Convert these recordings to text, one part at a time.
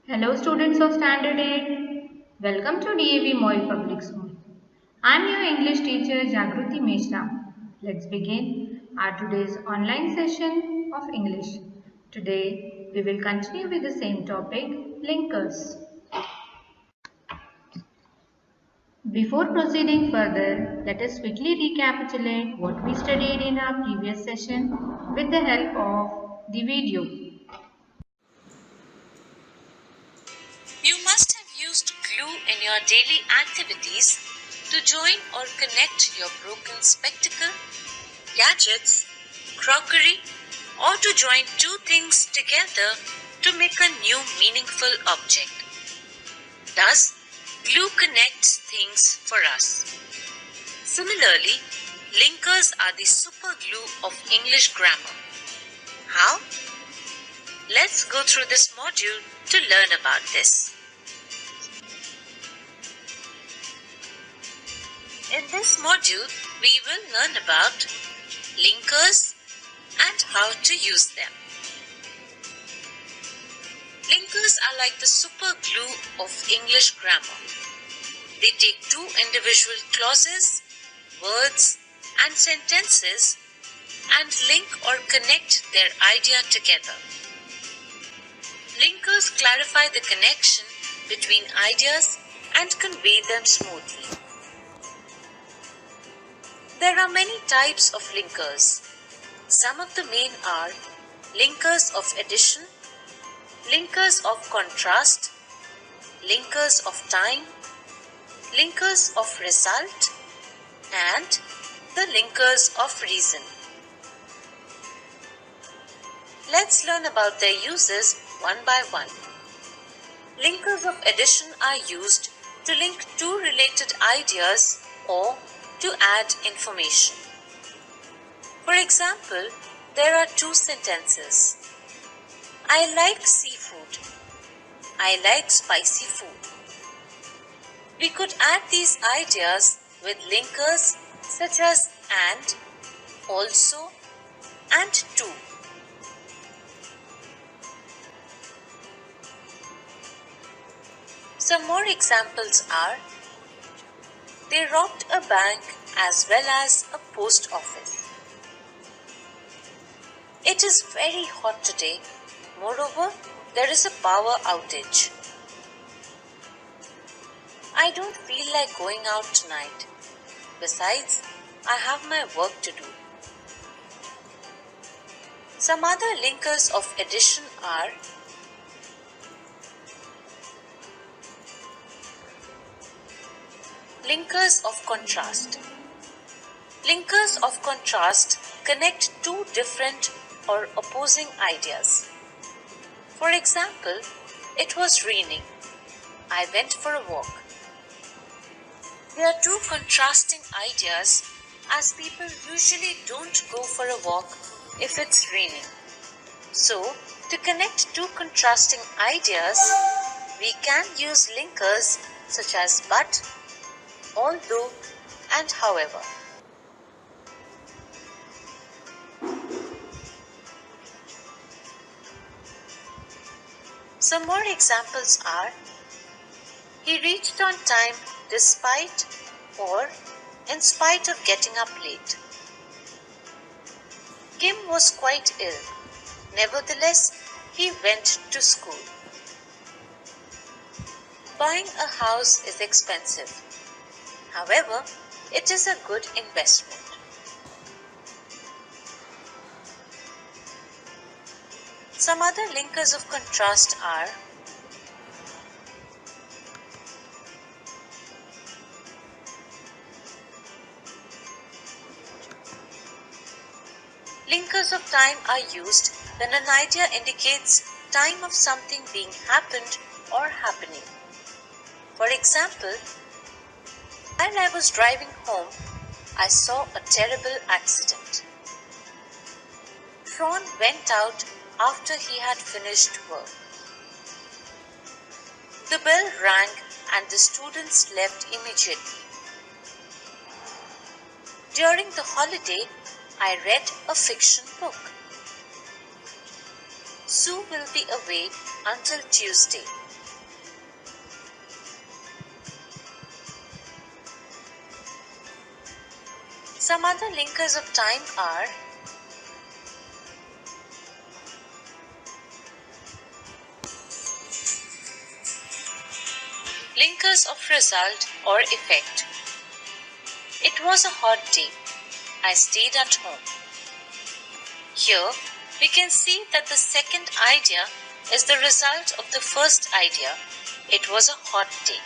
Hello students of Standard 8. Welcome to DAV Moy Public School. I am your English teacher Jagruti Mishra. Let's begin our today's online session of English. Today we will continue with the same topic, linkers. Before proceeding further, let us quickly recapitulate what we studied in our previous session with the help of the video. You must have used glue in your daily activities to join or connect your broken spectacle, gadgets, crockery, or to join two things together to make a new meaningful object. Thus, glue connects things for us. Similarly, linkers are the super glue of English grammar. How? Let's go through this module to learn about this. In this module, we will learn about linkers and how to use them. Linkers are like the super glue of English grammar. They take two individual clauses, words, and sentences and link or connect their idea together. Linkers clarify the connection between ideas and convey them smoothly. There are many types of linkers. Some of the main are linkers of addition, linkers of contrast, linkers of time, linkers of result, and the linkers of reason. Let's learn about their uses one by one. Linkers of addition are used to link two related ideas or to add information. For example, there are two sentences. I like seafood. I like spicy food. We could add these ideas with linkers such as and, also, and to. Some more examples are, they robbed a bank as well as a post office. It is very hot today. Moreover, there is a power outage. I don't feel like going out tonight. Besides, I have my work to do. Some other linkers of addition are linkers of contrast. Linkers of contrast connect two different or opposing ideas. For example, it was raining. I went for a walk. There are two contrasting ideas as people usually don't go for a walk if it's raining. So, to connect two contrasting ideas, we can use linkers such as but, although, and however. Some more examples are, he reached on time despite or in spite of getting up late. Kim was quite ill. Nevertheless, he went to school. Buying a house is expensive. However, it is a good investment. Some other linkers of contrast are linkers of time are used when an idea indicates time of something being happened or happening. For example, while I was driving home, I saw a terrible accident. Ron went out after he had finished work. The bell rang and the students left immediately. During the holiday, I read a fiction book. Sue will be away until Tuesday. Some other linkers of time are linkers of result or effect. It was a hot day. I stayed at home. Here, we can see that the second idea is the result of the first idea. It was a hot day.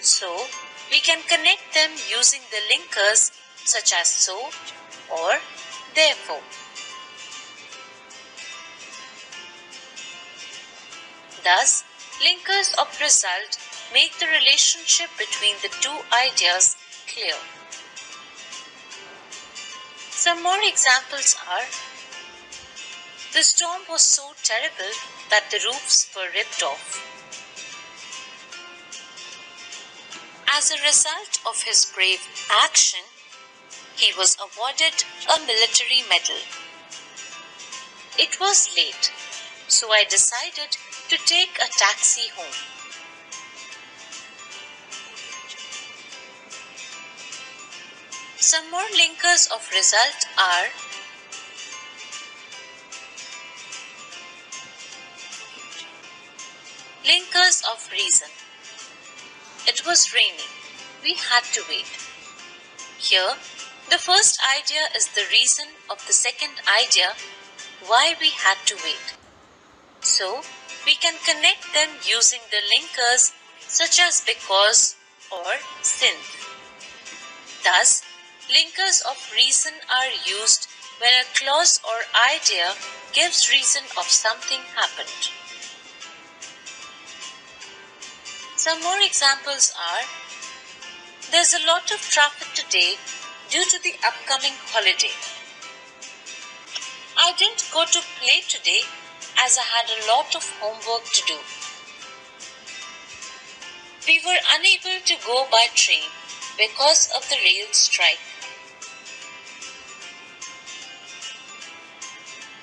So, we can connect them using the linkers such as so or therefore. Thus, linkers of result make the relationship between the two ideas clear. Some more examples are: the storm was so terrible that the roofs were ripped off. As a result of his brave action, he was awarded a military medal. It was late, so I decided to take a taxi home. Some more linkers of result are: linkers of reason. It was raining. We had to wait. Here, the first idea is the reason of the second idea why we had to wait. So, we can connect them using the linkers such as because or since. Thus, linkers of reason are used when a clause or idea gives reason of something happened. Some more examples are: there's a lot of traffic today due to the upcoming holiday. I didn't go to play today as I had a lot of homework to do. We were unable to go by train because of the rail strike.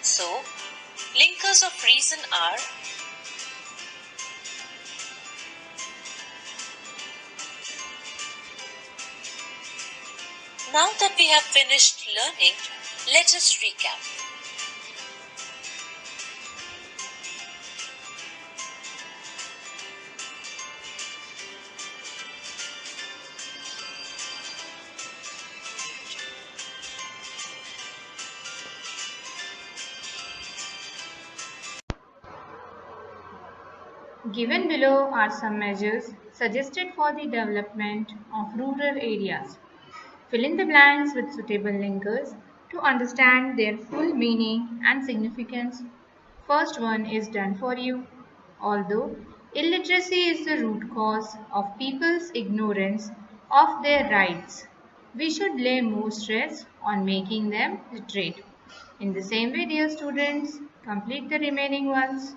So, linkers of reason are: now that we have finished learning, let us recap. Given below are some measures suggested for the development of rural areas. Fill in the blanks with suitable linkers to understand their full meaning and significance. First one is done for you. Although illiteracy is the root cause of people's ignorance of their rights, we should lay more stress on making them literate. In the same way, dear students, complete the remaining ones.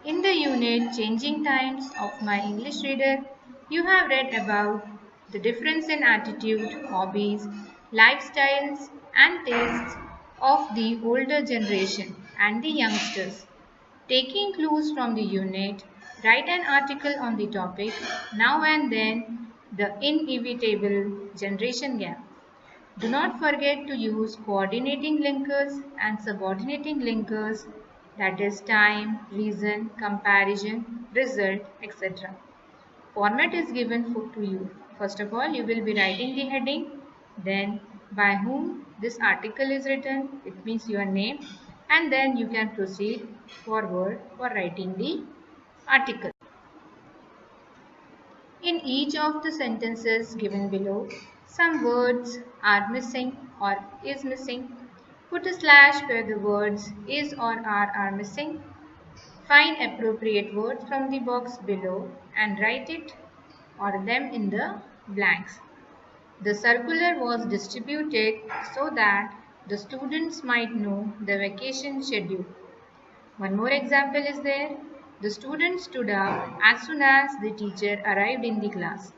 In the unit Changing Times of My English Reader, you have read about the difference in attitude, hobbies, lifestyles, and tastes of the older generation and the youngsters. Taking clues from the unit, write an article on the topic Now and Then, the Inevitable Generation Gap. Do not forget to use coordinating linkers and subordinating linkers, that is time, reason, comparison, result, etc. Format is given to you. First of all, you will be writing the heading, then by whom this article is written, it means your name, and then you can proceed forward for writing the article. In each of the sentences given below, some words are missing or is missing. Put a slash where the words is or are missing. Find appropriate words from the box below and write it or them in the blanks. The circular was distributed so that the students might know the vacation schedule. One more example is there. The student stood up as soon as the teacher arrived in the class.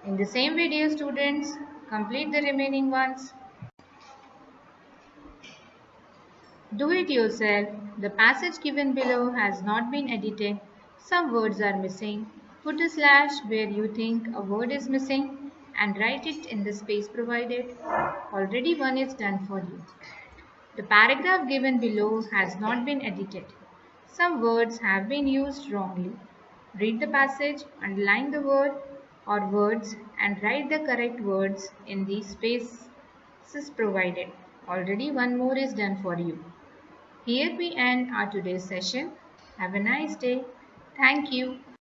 In the same way, dear students, complete the remaining ones. Do it yourself. The passage given below has not been edited. Some words are missing. Put a slash where you think a word is missing. and write it in the space provided. Already one is done for you. The paragraph given below has not been edited. Some words have been used wrongly. Read the passage, underline the word or words and write the correct words in the spaces provided. Already one more is done for you. Here we end our today's session. Have a nice day. Thank you.